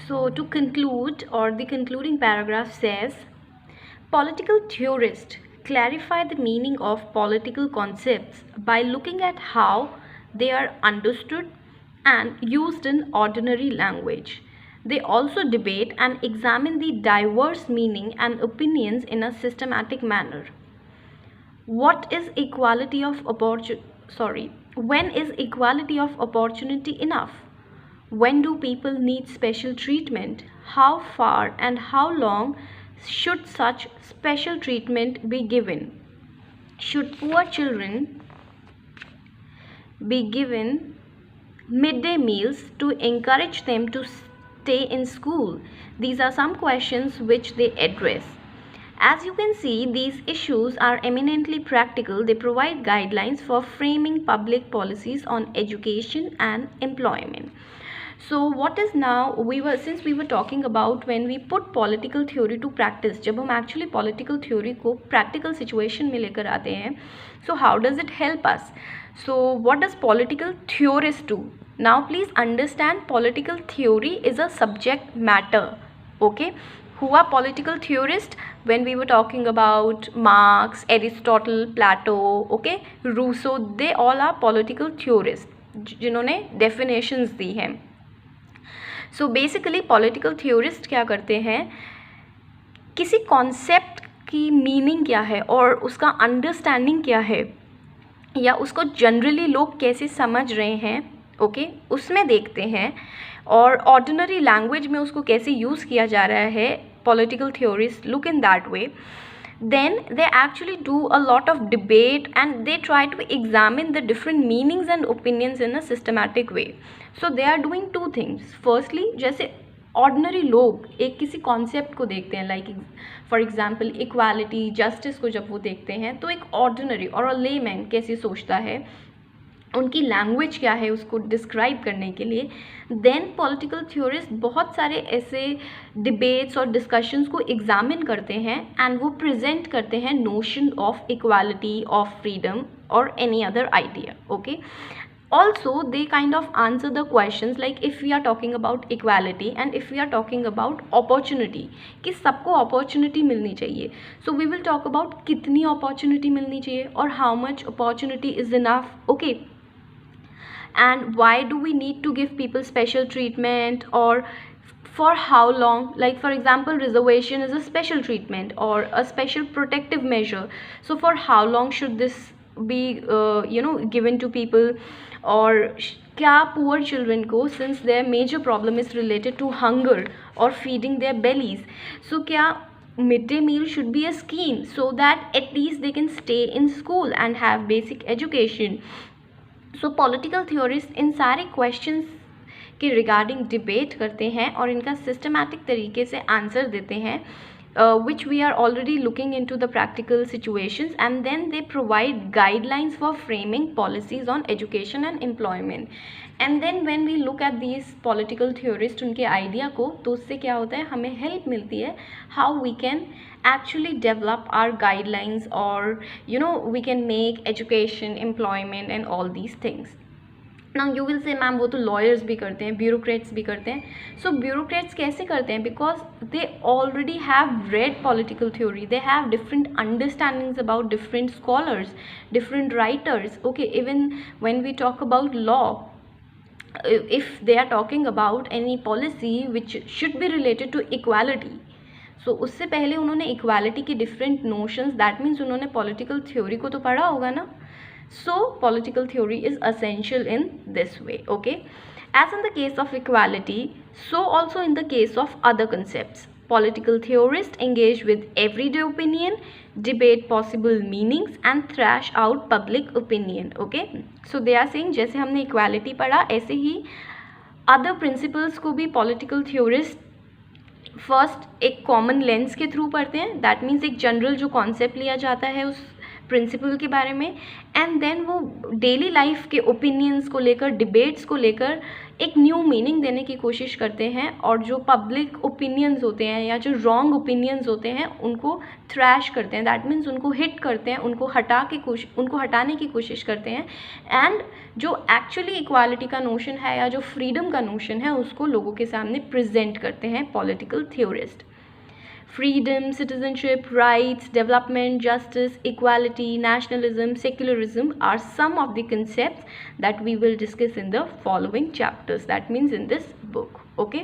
So to conclude, or the concluding paragraph says, political theorists clarify the meaning of political concepts by looking at how they are understood and used in ordinary language. They also debate and examine the diverse meaning and opinions in a systematic manner. What is equality of when is equality of opportunity enough? When do people need special treatment? How far and how long should such special treatment be given? Should poor children be given midday meals to encourage them to stay in school? These are some questions which they address. As you can see, these issues are eminently practical. They provide guidelines for framing public policies on education and employment. So what is now, since we were talking about when we put political theory to practice, जब हम actually political theory को practical situation में लेकर आते हैं, so how does it help us? So what does political theorist do? Now please understand, political theory is a subject matter. Okay, who are political theorists? When we were talking about Marx, Aristotle, Plato, okay, Rousseau, they all are political theorists जिन्होंने definitions दी हैं. So basically political theorist क्या करते हैं, किसी concept की meaning क्या है और उसका अंडरस्टैंडिंग क्या है, या उसको जनरली लोग कैसे समझ रहे हैं, ओके, उसमें देखते हैं, और ऑर्डिनरी लैंग्वेज में उसको कैसे यूज़ किया जा रहा है. Political theorist look in that way. Then they actually do a lot of debate and they try to examine the different meanings and opinions in a systematic way. So they are doing two things. Firstly, जैसे ordinary लोग एक किसी concept को देखते हैं, like for example equality, justice को जब वो देखते हैं, तो एक ordinary और a layman कैसे सोचता है, उनकी लैंग्वेज क्या है उसको डिस्क्राइब करने के लिए. देन पॉलिटिकल थ्योरिस्ट बहुत सारे ऐसे डिबेट्स और डिस्कशंस को एग्जामिन करते हैं एंड वो प्रेजेंट करते हैं notion of equality, of freedom और any other idea. Okay, also they kind of answer the questions like if we are talking about equality and if we are talking about opportunity, कि सबको opportunity मिलनी चाहिए. So we will talk about कितनी opportunity मिलनी चाहिए और how much opportunity is enough. Okay, and why do we need to give people special treatment, or for how long? Like for example, reservation is a special treatment or a special protective measure, so for how long should this be given to people? और क्या poor children को, since their major problem is related to hunger or feeding their bellies, so क्या midday meal should be a scheme so that at least they can stay in school and have basic education. So political theorist इन सारे questions के regarding debate करते हैं और इनका systematic तरीके से आंसर देते हैं, which we are already looking into the practical situations, and then they provide guidelines for framing policies on education and employment. And then when we look at these political theorists, उनके idea को, तो उससे क्या होता है, हमें help मिलती है how we can actually develop our guidelines, or we can make education, employment and all these things. Now you will say, ma'am वो तो lawyers भी करते हैं, bureaucrats भी करते हैं. So bureaucrats कैसे करते हैं? Because they already have read political theory, they have different understandings about different scholars, different writers. Okay, even when we talk about law, if they are talking about any policy which should be related to equality, so उससे पहले उन्होंने equality के different notions, that means उन्होंने political theory को तो पढ़ा होगा ना. So political theory is essential in this way. Okay, as in the case of equality, so also in the case of other concepts, political theorists engage with everyday opinion, debate possible meanings and thrash out public opinion. Okay, so they are saying जैसे हमने equality पढ़ा, ऐसे ही other principles को भी political theorists first एक common lens के through पढ़ते हैं. दैट मीन्स एक जनरल जो कॉन्सेप्ट लिया जाता है उस प्रिंसिपल के बारे में, एंड देन वो डेली लाइफ के ओपिनियंस को लेकर, डिबेट्स को लेकर एक न्यू मीनिंग देने की कोशिश करते हैं, और जो पब्लिक ओपिनियंस होते हैं या जो रॉन्ग ओपिनियंस होते हैं उनको थ्रैश करते हैं, दैट मीन्स उनको हिट करते हैं, उनको हटाने की कोशिश करते हैं, एंड जो एक्चुअली इक्वालिटी का नोशन है या जो फ्रीडम का नोशन है उसको लोगों के सामने प्रेजेंट करते हैं political theorist. Freedom, citizenship, rights, development, justice, equality, nationalism, secularism are some of the concepts that we will discuss in the following chapters. That means in this book. Okay.